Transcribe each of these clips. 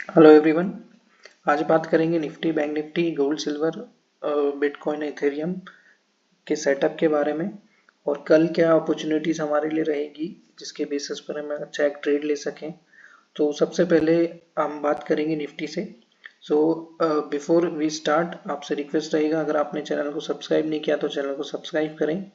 Hello everyone. आज बात करेंगे Nifty, bank Nifty, gold, silver, bitcoin, Ethereum के सेटअप के बारे में और कल क्या अपॉर्चुनिटीज हमारे लिए रहेगी जिसके बेसिस पर हम अच्छा एक ट्रेड ले सकें। तो सबसे पहले हम बात करेंगे निफ्टी से। सो बिफोर वी स्टार्ट, आपसे रिक्वेस्ट रहेगा, अगर आपने चैनल को सब्सक्राइब नहीं किया तो चैनल को सब्सक्राइब करें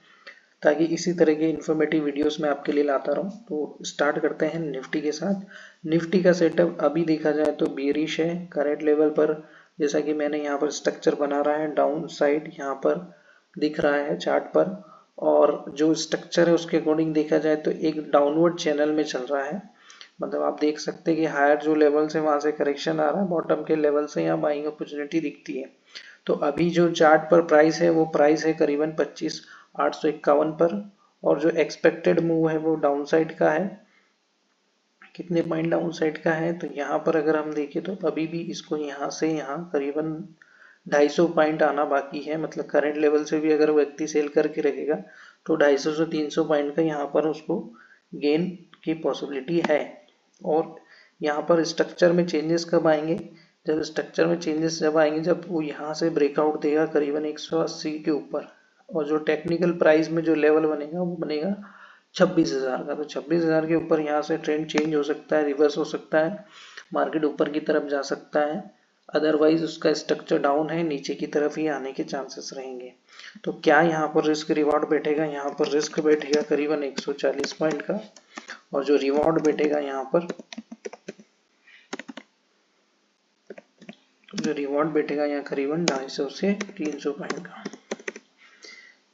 ताकि इसी तरह के इन्फॉर्मेटिव वीडियोस मैं आपके लिए लाता रहूं। तो स्टार्ट करते हैं निफ्टी के साथ। निफ्टी का सेटअप अभी देखा जाए तो बेरिश है करंट लेवल पर। जैसा कि मैंने यहाँ पर स्ट्रक्चर बना रहा है, डाउन साइड यहाँ पर दिख रहा है चार्ट पर, और जो स्ट्रक्चर है उसके अकॉर्डिंग देखा जाए तो एक डाउनवर्ड चैनल में चल रहा है। मतलब आप देख सकते हैं कि हायर जो लेवल से वहां से करेक्शन आ रहा है, बॉटम के लेवल से यहाँ बाइंग अपॉर्चुनिटी दिखती है। तो अभी जो चार्ट पर प्राइस है वो प्राइस है करीबन 25,851 पर, और जो एक्सपेक्टेड मूव है वो डाउन साइड का है। कितने पॉइंट डाउन साइड का है तो यहाँ पर अगर हम देखें तो अभी भी इसको यहाँ से यहाँ करीबन 250 पॉइंट आना बाकी है। मतलब करंट लेवल से भी अगर व्यक्ति सेल करके रखेगा तो 250 से 300 पॉइंट का यहाँ पर उसको गेन की पॉसिबिलिटी है। और यहाँ पर स्ट्रक्चर में चेंजेस कब आएंगे? जब स्ट्रक्चर में चेंजेस जब आएंगे जब वो यहाँ से ब्रेकआउट देगा करीबन 180 के ऊपर, और जो टेक्निकल प्राइस में जो लेवल बनेगा वो बनेगा 26,000 का। तो 26,000 के ऊपर यहाँ से ट्रेंड चेंज हो सकता है, रिवर्स हो सकता है, मार्केट ऊपर की तरफ जा सकता है। अदरवाइज उसका स्ट्रक्चर डाउन है, नीचे की तरफ ही आने के चांसेस रहेंगे। तो क्या यहाँ पर रिस्क रिवॉर्ड बैठेगा? यहाँ पर रिस्क बैठेगा करीबन 140 पॉइंट का, और जो रिवॉर्ड बैठेगा यहाँ पर, जो रिवॉर्ड बैठेगा यहाँ करीबन 250 से 300 पॉइंट का।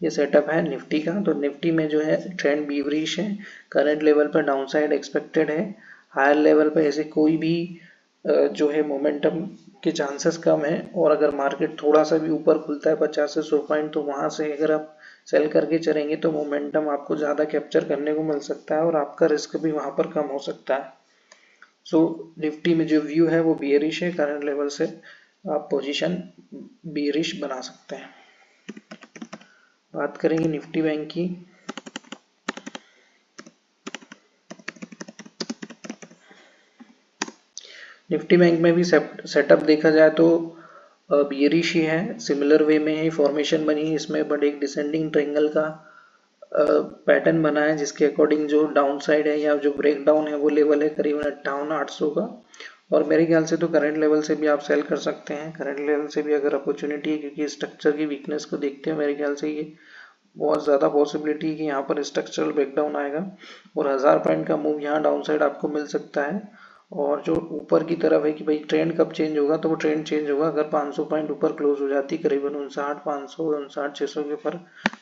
ये सेटअप है निफ्टी का। तो निफ्टी में जो है ट्रेंड बीवरिश है, करंट लेवल पर डाउनसाइड एक्सपेक्टेड है, हायर लेवल पर ऐसे कोई भी जो है मोमेंटम के चांसेस कम है। और अगर मार्केट थोड़ा सा भी ऊपर खुलता है 50 से 100 पॉइंट, तो वहां से अगर आप सेल करके चलेंगे तो मोमेंटम आपको ज्यादा कैप्चर करने को मिल सकता है और आपका रिस्क भी वहां पर कम हो सकता है। सो निफ्टी में जो व्यू है वो बियरिश है, करंट लेवल से आप पोजीशन बियरिश बना सकते हैं। बात करेंगे निफ्टी बैंक की। निफ्टी बैंक में भी सेटअप देखा जाए तो बियरिश ही है, सिमिलर वे में ही फॉर्मेशन बनी है इसमें, बट एक डिसेंडिंग ट्रायंगल का पैटर्न बना है जिसके अकॉर्डिंग जो डाउन साइड है या जो ब्रेक डाउन है वो लेवल है करीबन 58,800 का। और मेरे ख्याल से तो करंट लेवल से भी आप सेल कर सकते हैं, करंट लेवल से भी अगर अपॉर्चुनिटी है, क्योंकि स्ट्रक्चर की वीकनेस को देखते हुए मेरे ख्याल से ये बहुत ज़्यादा पॉसिबिलिटी है कि यहाँ पर स्ट्रक्चरल ब्रेकडाउन आएगा और 1000 पॉइंट का मूव यहाँ डाउन साइड आपको मिल सकता है। और जो ऊपर की तरफ है कि भाई ट्रेंड कब चेंज होगा, तो वो ट्रेंड चेंज होगा अगर 500 पॉइंट ऊपर क्लोज हो जाती है, करीबन 59,500 59,600 के ऊपर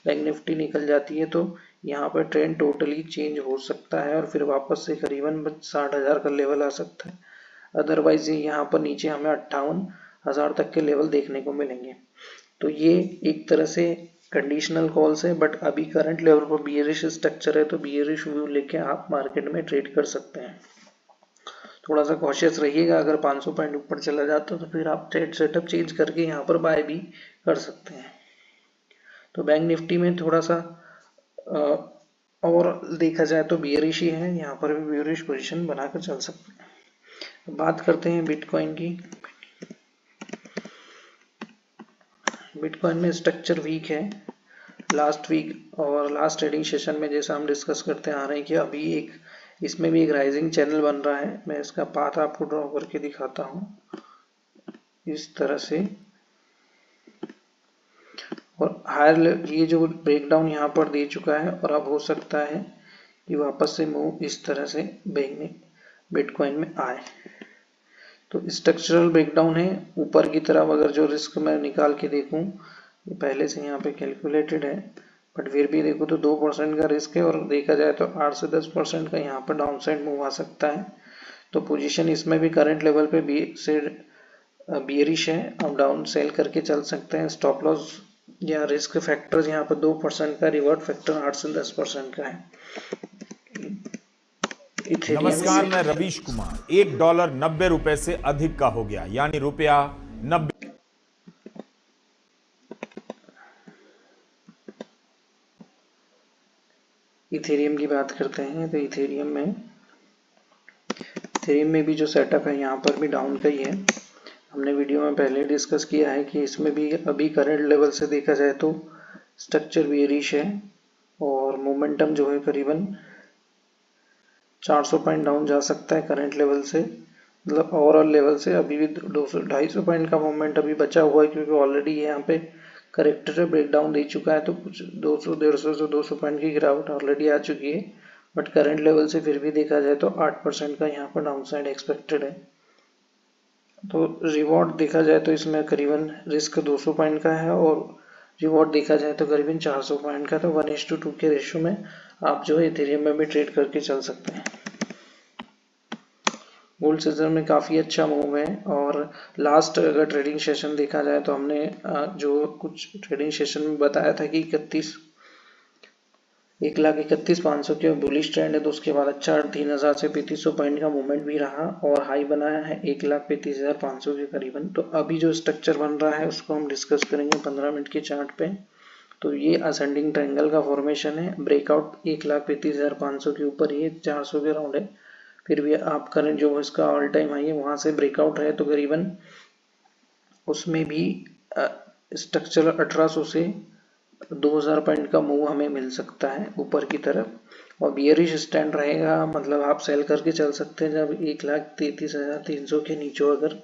बैंक निफ्टी निकल जाती है, तो यहाँ पर ट्रेंड टोटली चेंज हो सकता है और फिर वापस से करीबन 60,000 का लेवल आ सकता है। अदरवाइज यहाँ पर नीचे हमें 58,000 तक के लेवल देखने को मिलेंगे। तो ये एक तरह से कंडीशनल कॉल्स है, बट अभी करंट लेवल पर बियरिश स्ट्रक्चर है तो बियरिश व्यू लेके आप मार्केट में ट्रेड कर सकते हैं। थोड़ा सा कॉशियस रहिएगा, अगर 500 पॉइंट ऊपर चला जाता तो फिर आप ट्रेड सेटअप चेंज करके यहाँ पर बाय भी कर सकते हैं। तो बैंक निफ्टी में थोड़ा सा और देखा जाए तो बियरिश ही है, यहाँ पर भी बियरिश पोजीशन बनाकर चल सकते हैं। बात करते हैं बिटकॉइन की। बिटकॉइन में स्ट्रक्चर वीक है। लास्ट वीक और लास्ट ट्रेडिंग सेशन में जैसा हम डिस्कस करते आ रहे हैं कि अभी एक इसमें भी एक राइजिंग चैनल बन रहा है। मैं इसका पाथ आपको ड्रॉ करके दिखाता हूँ इस तरह से। और हायर ये जो ब्रेकडाउन यहाँ पर दे चुका है और अब हो सकता है कि वापस से मूव इस तरह से बैंक में बिटकॉइन में आए। तो स्ट्रक्चरल ब्रेकडाउन है ऊपर की तरफ। अगर जो रिस्क मैं निकाल के देखूं, ये पहले से यहाँ पे कैलकुलेटेड है, बट फिर भी देखो तो 2% का रिस्क है और देखा जाए तो 8 से 10% का यहाँ पर डाउन साइड मूव आ सकता है। तो पोजीशन इसमें भी करंट लेवल पे बियरिश है, आप डाउन सेल करके चल सकते हैं। स्टॉप लॉस या रिस्क फैक्टर यहाँ पर 2% का, रिवर्ट फैक्टर 8 से 10% का है। नमस्कार, मैं रवीश कुमार। $1 90 से अधिक का हो गया, यानी ₹90। इथेरियम की बात करते हैं तो इथेरियम में इथेरियम में भी जो सेटअप है यहाँ पर भी डाउन का ही है। हमने वीडियो में पहले डिस्कस किया है कि इसमें भी अभी करंट लेवल से देखा जाए तो स्ट्रक्चर बेयरिश है और मोमेंटम जो है करीबन 400 पॉइंट डाउन जा सकता है करंट लेवल से, मतलब ओवरऑल लेवल से। अभी भी 200-250 पॉइंट का मोमेंट अभी बचा हुआ है क्योंकि ऑलरेडी यहाँ पे करेक्टर ब्रेकडाउन दे चुका है, तो कुछ 200-150 से 200 पॉइंट की गिरावट ऑलरेडी आ चुकी है। बट करंट लेवल से फिर भी देखा जाए तो 8% का यहाँ पर डाउन साइड एक्सपेक्टेड है। तो रिवॉर्ड देखा जाए तो इसमें करीबन रिस्क 200 पॉइंट का है और रिवॉर्ड देखा जाए तो करीबन 400 पॉइंट का। तो 1:2 के रेशियो में आप जो है इथेरियम में भी ट्रेड करके चल सकते हैं। गोल्ड सिल्वर में काफ़ी अच्छा मूव है और लास्ट अगर ट्रेडिंग सेशन देखा जाए तो हमने जो कुछ ट्रेडिंग सेशन में बताया था कि 1,31,500 के बुलिश ट्रेंड है, तो उसके बाद अच्छा 3,000 से 3,500 पॉइंट का मूवमेंट भी रहा और हाई बनाया है 1,35,500 के करीबन। तो अभी जो स्ट्रक्चर बन रहा है उसको हम डिस्कस करेंगे 15 मिनट के चार्ट पे। तो ये असेंडिंग ट्रायंगल का फॉर्मेशन है, ब्रेकआउट 1,35,500 के ऊपर ये 400 के राउंड है। फिर भी आप करंट जो इसका ऑल टाइम हाई है वहां से ब्रेकआउट है, तो करीबन उसमें भी स्ट्रक्चरल 1800 से 2000 पॉइंट का मूव हमें मिल सकता है ऊपर की तरफ और बियरिश स्टैंड रहेगा, मतलब आप सेल करके चल सकते हैं जब 1,33,300 के नीचे अगर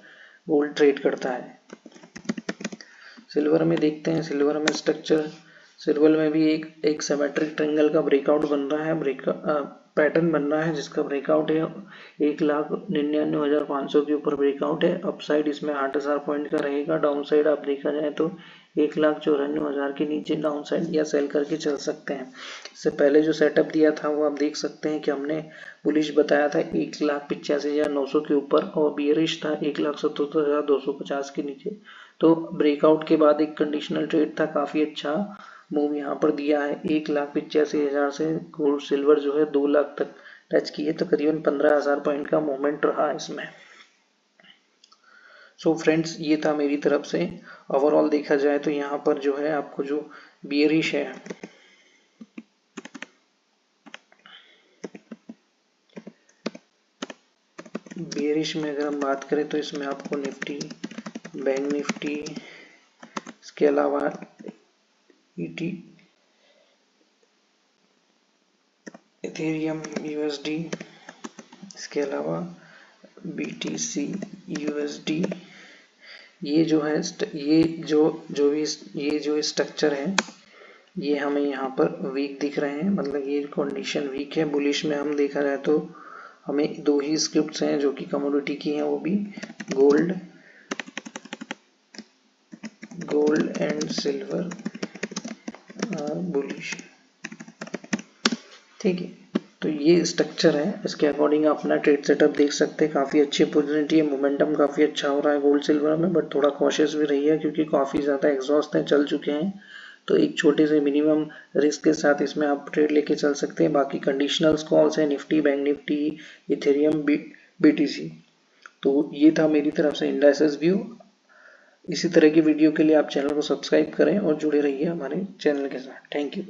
गोल्ड ट्रेड करता है। सिल्वर में देखते हैं, सिल्वर में स्ट्रक्चर, सिल्वर में भी एक सिमेट्रिक ट्रायंगल का ब्रेकआउट बन रहा है, पैटर्न बन रहा है जिसका ब्रेकआउट है 1,99,500 के ऊपर ब्रेकआउट है। अपसाइड इसमें 8,000 पॉइंट का रहेगा, डाउन साइड आप देखा जाए तो 1,94,000 के नीचे डाउन साइड या सेल करके चल सकते हैं। इससे पहले जो सेटअप दिया था वो आप देख सकते हैं कि हमने बुलिश बताया था 1,85,900 के ऊपर और बियरिश था 1,77,250 के नीचे। तो ब्रेकआउट के बाद एक कंडीशनल ट्रेड था, काफी अच्छा मूव यहाँ पर दिया है। 1,85,000 से गोल्ड सिल्वर जो है 2 लाख तक टच की है, तो करीबन 15,000 पॉइंट का मूवमेंट रहा इसमें। सो फ्रेंड्स, ये था मेरी तरफ से। ओवरऑल देखा जाए तो यहाँ पर जो है आपको जो बियरिश है में अगर हम बात करें तो इसमें आपको निफ्टी, बैंक निफ्टी, इसके अलावा इथेरियम USD, इसके अलावा BTC USD, ये जो है ये जो स्ट्रक्चर है ये हमें यहाँ पर वीक दिख रहे हैं, मतलब ये कंडीशन वीक है। बुलिश में हम देखा जाए तो हमें 2 ही स्क्रिप्ट्स हैं जो कि कमोडिटी की हैं, वो भी गोल्ड एंड सिल्वर बुलिश, ठीक है। तो ये स्ट्रक्चर है, इसके अकॉर्डिंग आप अपना ट्रेड सेटअप देख सकते हैं। काफ़ी अच्छी अपॉर्चुनिटी है, मोमेंटम काफ़ी अच्छा हो रहा है गोल्ड सिल्वर में, बट थोड़ा कॉशियस भी रहिए क्योंकि काफ़ी ज़्यादा एग्जॉस्ट हैं, चल चुके हैं। तो एक छोटे से मिनिमम रिस्क के साथ इसमें आप ट्रेड लेके चल सकते हैं। बाकी कंडीशनल कॉल्स है Nifty, bank Nifty, Ethereum, BTC। तो ये था मेरी तरफ से इंडाइसेस व्यू। इसी तरह की वीडियो के लिए आप चैनल को सब्सक्राइब करें और जुड़े रहिए हमारे चैनल के साथ। Thank you.